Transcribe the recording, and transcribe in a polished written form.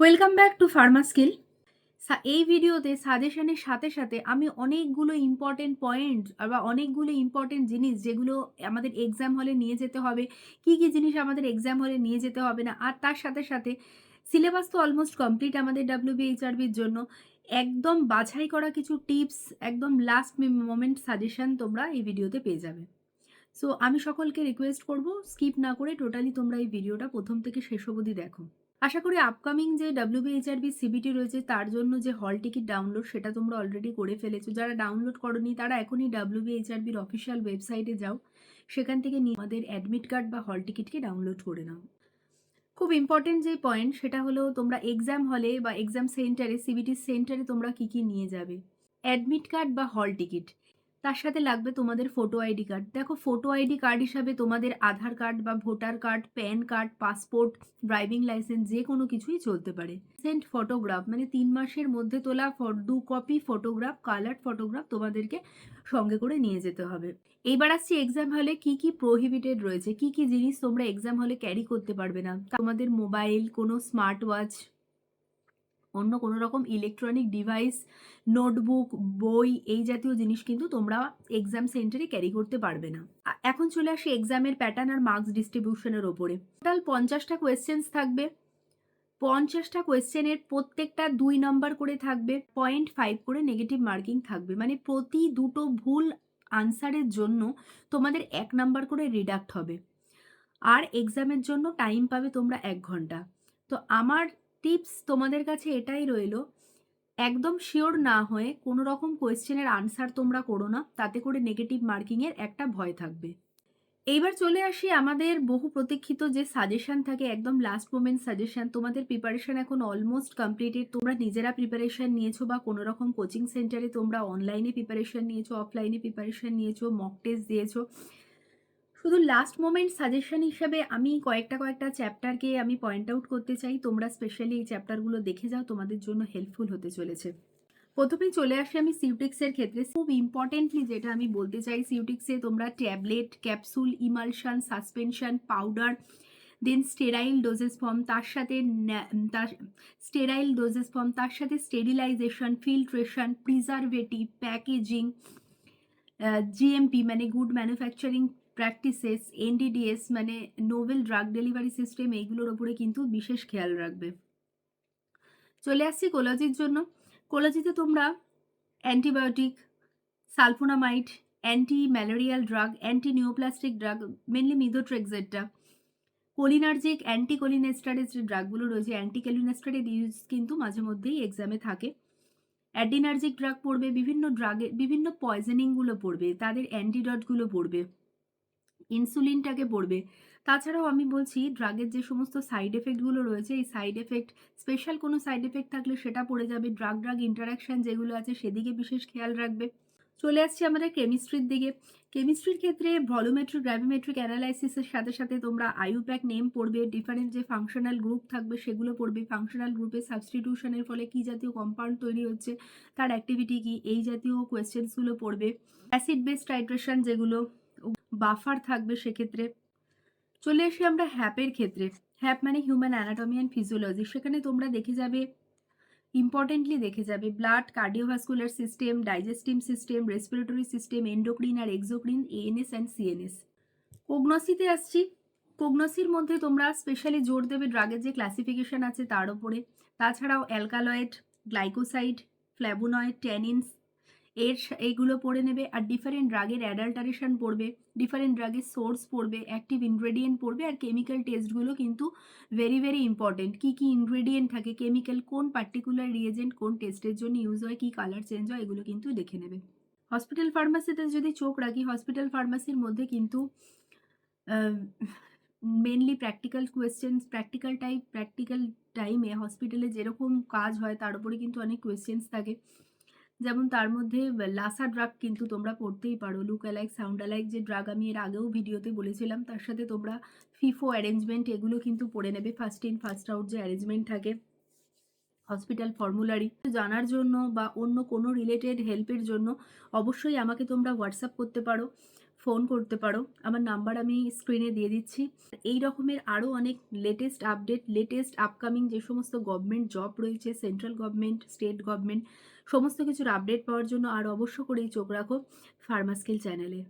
Welcome back to Pharma skill. এই ভিডিওতে সাজেশনের সাথে সাথে আমি অনেকগুলো ইম্পর্টেন্ট পয়েন্ট বা অনেকগুলো ইম্পর্টেন্ট জিনিস যেগুলো আমাদের এক্সাম হলে নিয়ে যেতে হবে, কি কি জিনিস আমাদের এক্সাম হলে নিয়ে যেতে হবে না, আর তার সাথে সাথে সিলেবাস তো অলমোস্ট কমপ্লিট আমাদের WBHRBর জন্য। একদম বাছাই করা কিছু টিপস, একদম লাস্ট মোমেন্ট সাজেশন তোমরা এই ভিডিওতে পেয়ে যাবে। সো আমি সকলকে রিকোয়েস্ট করব, স্কিপ না করে টোটালি তোমরা এই ভিডিওটা প্রথম থেকে শেষ অবধি দেখো। আশা করি আপকামিং যে WBHRB সিবিটি রয়েছে তার জন্য যে হল টিকিট ডাউনলোড সেটা তোমরা অলরেডি করে ফেলেছো। যারা ডাউনলোড করোনি তারা এখনই WBHRBর অফিসিয়াল ওয়েবসাইটে যাও, সেখান থেকে আমাদের অ্যাডমিট কার্ড বা হল টিকিটকে ডাউনলোড করে নাও। খুব ইম্পর্টেন্ট যে পয়েন্ট সেটা হলো তোমরা এক্সাম হলে বা এক্সাম সেন্টারে, সিবিটি সেন্টারে তোমরা কি কি নিয়ে যাবে। অ্যাডমিট কার্ড বা হল টিকিট, তার সাথে লাগবে তোমাদের ফটো আইডি কার্ড। দেখো, ফটো আইডি কার্ড হিসাবে তোমাদের আধার কার্ড বা voter card, pan card, passport, driving licence যে কোনো কিছুই চলতে পারে। রিসেন্ট ফটোগ্রাফ মানে 3 মাসের মধ্যে তোলা 2 কপি ফটোগ্রাফ, কালার ফটোগ্রাফ তোমাদেরকে সঙ্গে করে নিয়ে যেতে হবে। এইবার আসছি এক্সাম হলে কি কি প্রোহিবিটেড রয়েছে, কি কি জিনিস তোমরা এক্সাম হলে ক্যারি করতে পারবে না। তোমাদের মোবাইল, কোনো স্মার্ট ওয়াচ, অন্য কোনো রকম ইলেকট্রনিক ডিভাইস, নোটবুক, বই এই জাতীয় জিনিস কিন্তু তোমরা এক্সাম সেন্টারে ক্যারি করতে পারবে না। এখন চলে আসি এক্সামের প্যাটার্ন আর মার্কস ডিস্ট্রিবিউশনের ওপরে। টোটাল 50টা কোয়েশ্চেন্স থাকবে। 50টা কোয়েশ্চেনের প্রত্যেকটা 2 নাম্বার করে থাকবে, 0.5 করে নেগেটিভ মার্কিং থাকবে। মানে প্রতি দুটো ভুল আনসারের জন্য তোমাদের 1 নাম্বার করে রিডাক্ট হবে। আর এক্সামের জন্য টাইম পাবে তোমরা 1 ঘন্টা। তো আমার টিপস তোমাদের কাছে এটাই রইল, একদম শিওর না হয়ে কোনো রকম কোয়েশ্চেনের আনসার তোমরা করো না, তাতে করে নেগেটিভ মার্কিংয়ের একটা ভয় থাকবে। এইবার চলে আসি আমাদের বহু প্রতীক্ষিত যে সাজেশন থাকে, একদম লাস্ট মোমেন্ট সাজেশন। তোমাদের প্রিপারেশন এখন অলমোস্ট কমপ্লিটেড। তোমরা নিজেরা প্রিপারেশন নিয়েছো বা কোনো রকম কোচিং সেন্টারে তোমরা অনলাইনে প্রিপারেশন নিয়েছো, অফলাইনে প্রিপারেশন নিয়েছো, মক টেস্ট দিয়েছো। শুধু লাস্ট মোমেন্ট সাজেশন হিসাবে আমি কয়েকটা চ্যাপ্টারকে আমি পয়েন্ট আউট করতে চাই। তোমরা স্পেশালি এই চ্যাপ্টারগুলো দেখে যাও, তোমাদের জন্য হেল্পফুল হতে চলেছে। প্রথমেই চলে আসি আমি সিউটিক্সের ক্ষেত্রে। খুব ইম্পর্টেন্টলি যেটা আমি বলতে চাই, সিউটিক্সে তোমরা tablet, capsule, emulsion, suspension, powder, then sterile dosage form, তার সাথে স্টেরাইল ডোজেস ফর্ম, তার সাথে sterilization, filtration, preservative, packaging, GMP মানে গুড ম্যানুফ্যাকচারিং প্র্যাকটিসেস, এনডিডিএস মানে নোভেল ড্রাগ ডেলিভারি সিস্টেম, এইগুলোর ওপরে কিন্তু বিশেষ খেয়াল রাখবে। চলে আসছি কোলজির জন্য। কোলজিতে তোমরা antibiotic, sulfonamide, anti malarial drug, anti neoplastic drug, mainly মিথোট্রেক্সেটটা, কোলিনার্জিক, অ্যান্টি কোলিনেস্টারের যে ড্রাগগুলো রয়েছে, অ্যান্টি কোলিনেস্টারের ইউজ কিন্তু মাঝে মধ্যেই এক্সামে থাকে। অ্যাডিনার্জিক ড্রাগ পড়বে, বিভিন্ন ড্রাগের বিভিন্ন পয়জনিংগুলো পড়বে, তাদের অ্যান্টিডটগুলো পড়বে, ইনসুলিনটাকে পড়বে। তাছাড়াও আমি বলছি ড্রাগের যে সমস্ত সাইড এফেক্টগুলো রয়েছে, এই সাইড এফেক্ট, স্পেশাল কোনো সাইড এফেক্ট থাকলে সেটা পড়ে যাবে। ড্রাগ ড্রাগ ইন্টারাকশন যেগুলো আছে সেদিকে বিশেষ খেয়াল রাখবে। চলে আসছি আমাদের কেমিস্ট্রির দিকে। কেমিস্ট্রির ক্ষেত্রে ভলিওমেট্রিক, গ্র্যাভিমেট্রিক অ্যানালাইসিসের সাথে সাথে তোমরা আইইউপ্যাক নেম পড়বে, ডিফারেন্ট যে ফাংশনাল গ্রুপ থাকবে সেগুলো পড়বে। ফাংশনাল গ্রুপের সাবস্টিটিউশনের ফলে কী জাতীয় কম্পাউন্ড তৈরি হচ্ছে, তার অ্যাক্টিভিটি কী, এই জাতীয় কোয়েশ্চেন্সগুলো পড়বে। অ্যাসিড বেস টাইট্রেশন যেগুলো, বাফার থাকবে সেক্ষেত্রে। চলে আসি আমরা হ্যাপের ক্ষেত্রে। হ্যাপ মানে হিউম্যান অ্যানাটমি অ্যান্ড ফিজিওলজি। সেখানে তোমরা দেখে যাবে, ইম্পর্টেন্টলি দেখে যাবে blood, cardiovascular system, digestive system, respiratory system, endocrine আর এক্সোক্রিন, এএনএস অ্যান্ড সিএনএস। কোগনসিতে আসছি। কোগনসির মধ্যে তোমরা স্পেশালি জোর দেবে ড্রাগের যে ক্লাসিফিকেশন আছে তার উপরে। তাছাড়াও অ্যালকালয়েড, গ্লাইকোসাইড, ফ্ল্যাভোনয়েড, ট্যানিনস এইগুলো পড়ে নেবে। আর ডিফারেন্ট ড্রাগের অ্যাডাল্টারেশন পড়বে, ডিফারেন্ট ড্রাগের সোর্স পড়বে, অ্যাক্টিভ ইনগ্রেডিয়েন্ট পড়বে। আর কেমিক্যাল টেস্টগুলো কিন্তু ভেরি ভেরি ইম্পর্টেন্ট। কী কী ইনগ্রেডিয়েন্ট থাকে, কেমিক্যাল কোন পার্টিকুলার রিয়েজেন্ট কোন টেস্টের জন্য ইউজ হয়, কী কালার চেঞ্জ হয়, এগুলো কিন্তু দেখে নেবে। হসপিটাল ফার্মাসিতে যদি চোখ রাখি, হসপিটাল ফার্মাসির মধ্যে কিন্তু মেনলি প্র্যাকটিক্যাল কোয়েশ্চেন্স, প্র্যাকটিক্যাল টাইমে হসপিটালে যেরকম কাজ হয় তার উপরে কিন্তু অনেক কোয়েশ্চেন্স থাকে। যেমন তার মধ্যে লাসা ড্রাগ কিন্তু তোমরা পড়তেই পারো। লুক অ্যালাইক, সাউন্ড অ্যালাইক যে ড্রাগ আমি এর আগেও ভিডিওতে বলেছিলাম, তার সাথে তোমরা ফিফো অ্যারেঞ্জমেন্ট এগুলো কিন্তু পড়ে নেবে। ফার্স্ট ইন ফার্স্ট আউট যে অ্যারেঞ্জমেন্ট থাকে, হসপিটাল ফর্মুলারি জানার জন্য বা অন্য কোনো রিলেটেড হেল্পের জন্য অবশ্যই আমাকে তোমরা হোয়াটসঅ্যাপ করতে পারো। ফোন করতে পারো। আমার নাম্বার আমি স্ক্রিনে দিয়ে দিচ্ছি। এই রকমের আরো অনেক লেটেস্ট আপডেট, লেটেস্ট আপকামিং যে সমস্ত গভর্নমেন্ট জব রয়েছে, সেন্ট্রাল গভর্নমেন্ট, স্টেট গভর্নমেন্ট সমস্ত কিছুর আপডেট পাওয়ার জন্য আর অবশ্য করেই চোখ রাখো ফার্মাস্কিল চ্যানেলে।